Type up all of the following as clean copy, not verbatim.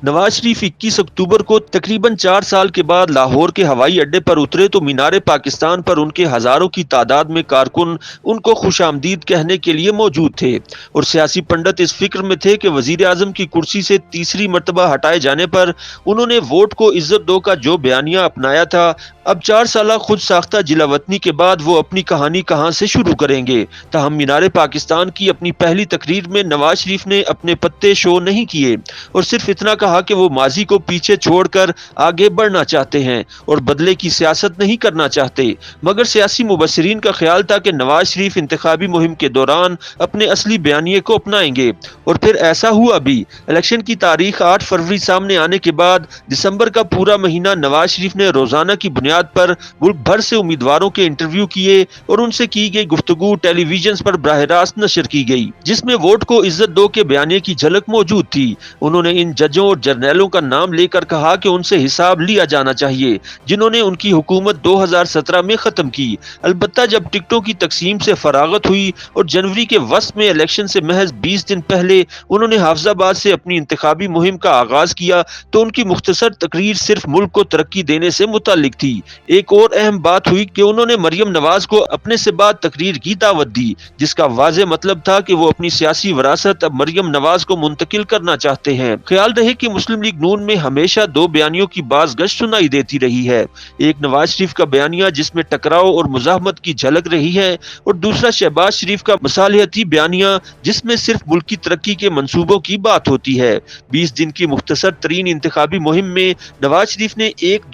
नवाज शरीफ 21 अक्टूबर को तकरीबन 4 साल के बाद लाहौर के हवाई अड्डे पर उतरे तो मीनार पाकिस्तान पर उनके हजारों की तादाद में कारकुन उनको खुशामदीद कहने के लिए मौजूद थे और सियासी पंडित इस फिक्र में थे कि वजीर आजम की कुर्सी से तीसरी मर्तबा हटाए जाने पर उन्होंने वोट को इज्जत दो का जो बयानिया अपनाया था, अब 4 साल खुद साख्ता जिला वतनी के बाद वो अपनी कहानी कहां से शुरू करेंगे। ताहम मीनार पाकिस्तान की अपनी पहली तकरीर में नवाज शरीफ ने अपने पत्ते शो नहीं किए और सिर्फ इतना कहा कि वो माजी को पीछे छोड़कर आगे बढ़ना चाहते हैं और बदले की सियासत नहीं करना चाहते। मगर सियासी मुबस्सिरीन का ख्याल था कि नवाज शरीफ इंतखाबी मुहिम के दौरान अपने असली बयानिए को अपनाएंगे और फिर ऐसा हुआ भी। इलेक्शन की तारीख 8 फरवरी सामने आने के बाद दिसंबर का पूरा महीना नवाज शरीफ ने रोजाना की बुनियाद पर मुल्क भर से उम्मीदवारों के इंटरव्यू किए और उनसे की गई गुफ्तगू टेलीविजन पर बराह रास्त नशर की गई, जिसमें वोट को इज्जत दो के बयानिए की झलक मौजूद थी। उन्होंने इन जजों और जर्नैलों का नाम लेकर कहा कि उनसे हिसाब लिया जाना चाहिए जिन्होंने उनकी हुकूमत 2017 में खत्म की। अलबत्ता जब टिकटों की तकसीम से फरागत हुई और जनवरी के वस्त में इलेक्शन से महज 20 दिन पहले उन्होंने हाफिजाबाद से अपनी इंतखाबी मुहिम का आगाज किया तो उनकी मुख्तसर तकरीर सिर्फ मुल्क को तरक्की देने से मुताल्लिक थी। एक और अहम बात हुई कि उन्होंने मरियम नवाज को अपने से बाद तकरीर की दावत दी, जिसका वाज़ेह मतलब था कि वो अपनी सियासी विरासत अब मरियम नवाज को मुंतकिल करना चाहते हैं। ख्याल रहे कि मुस्लिम लीग नून में हमेशा दो बयानियों की बाज़गश्त सुनाई देती रही है, एक नवाज शरीफ का बयानिया जिसमें टकराव और मुज़ाहमत की झलक रही है और दूसरा शहबाज शरीफ का मसालिहती बयानिया जिसमें सिर्फ मुल्क की तरक्की के मंसूबों की बात होती है। 20 दिन की मुख्तसर तरीन इंतखाबी मुहिम में नवाज शरीफ ने एक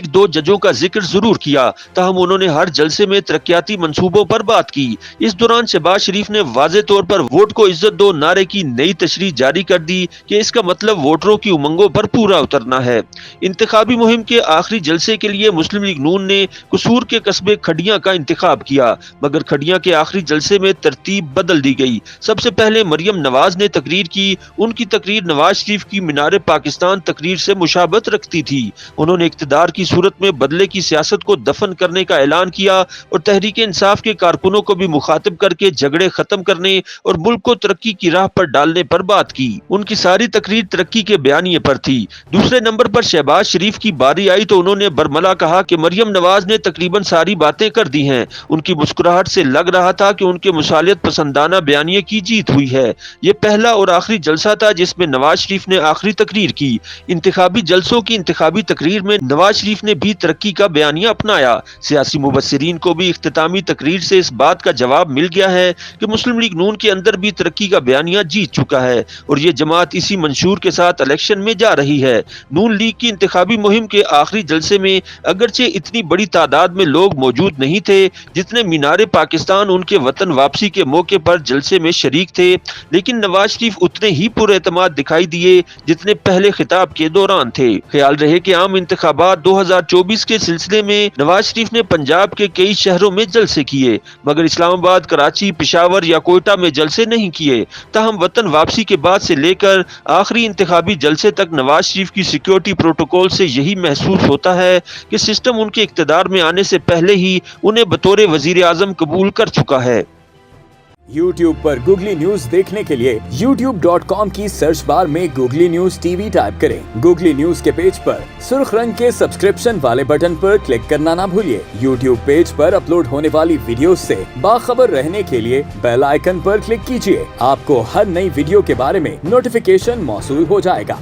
दो जजों का जिक्र जरूर किया, ताहम उन्होंने हर जलसे में तरक्याती मंसूबों पर बात की। इस दौरान शहबाज शरीफ ने वाज़े तौर पर वोट को इज्जत दो नारे की नई तशरीह जारी कर दी कि इसका मतलब वोटरों की उमंगों पर पूरा उतरना है। इंतखाबी मुहिम के आखिरी जलसे के लिए मुस्लिम लीग नून ने कसूर के कस्बे खड़ियां का इंतखाब किया, मगर खड़ियां के आखिरी जलसे में तरतीब बदल दी गई। सबसे पहले मरियम नवाज ने तकरीर की। उनकी तकरीर नवाज शरीफ की मीनार पाकिस्तान तकरीर से मुशाबत रखती थी। उन्होंने इक्तदार की सूरत में बदले की सियासत को दफन करने का ऐलान किया और तहरीक इंसाफ के कारकुनों को भी मुखातिब करके झगड़े खत्म करने और मुल्क को तरक्की की राह पर डालने पर बात की। उनकी सारी तकरीर तरक्की के बयानिए पर थी। दूसरे नंबर पर शहबाज शरीफ की बारी आई तो उन्होंने बरमला कहा कि मरियम नवाज ने तकरीबन सारी बातें कर दी हैं। उनकी मुस्कुराहट से लग रहा था कि उनके मुसालियत पसंदाना बयानिए की जीत हुई है। ये पहला और आखिरी जलसा था जिसमें नवाज शरीफ ने आखिरी तकरीर की। इंतखाबी जलसों की इंतखाबी तकरीर में नवाज शरीफ ने भी तरक्की का बयानिया अपनाया। सियासी मुबस्सिरीन को भी इख्तितामी तकरीर से इस बात का जवाब मिल गया है कि मुस्लिम लीग नून के अंदर भी तरक्की का बयानिया जीत चुका है और ये जमात इसी मंशूर के साथ इलेक्शन में जा रही है। नून लीग की इंतखाबी मुहिम के आखिरी जलसे में अगरचे इतनी बड़ी तादाद में लोग मौजूद नहीं थे जितने मीनार पाकिस्तान उनके वतन वापसी के मौके पर जलसे में शरीक थे, लेकिन नवाज शरीफ उतने ही पुरएतमाद दिखाई दिए जितने पहले खिताब के दौरान थे। ख्याल रहे कि आम इंतखाबात 2024 के सिलसिले में नवाज शरीफ ने पंजाब के कई शहरों में जलसे किए, मगर इस्लामाबाद, कराची, पेशावर या कोयटा में जलसे नहीं किए। ताहम वतन वापसी के बाद से लेकर आखिरी इंतखाबी जलसे तक नवाज शरीफ की सिक्योरिटी प्रोटोकॉल से यही महसूस होता है कि सिस्टम उनके इक्तदार में आने से पहले ही उन्हें बतौर वजीर आजम कबूल कर चुका है। YouTube पर गूगली न्यूज देखने के लिए youtube.com की सर्च बार में गूगली न्यूज टीवी टाइप करें। गूगली न्यूज के पेज पर सुर्ख रंग के सब्सक्रिप्शन वाले बटन पर क्लिक करना ना भूलिए। YouTube पेज पर अपलोड होने वाली वीडियोस से बाखबर रहने के लिए बेल आइकन पर क्लिक कीजिए। आपको हर नई वीडियो के बारे में नोटिफिकेशन मौसूल हो जाएगा।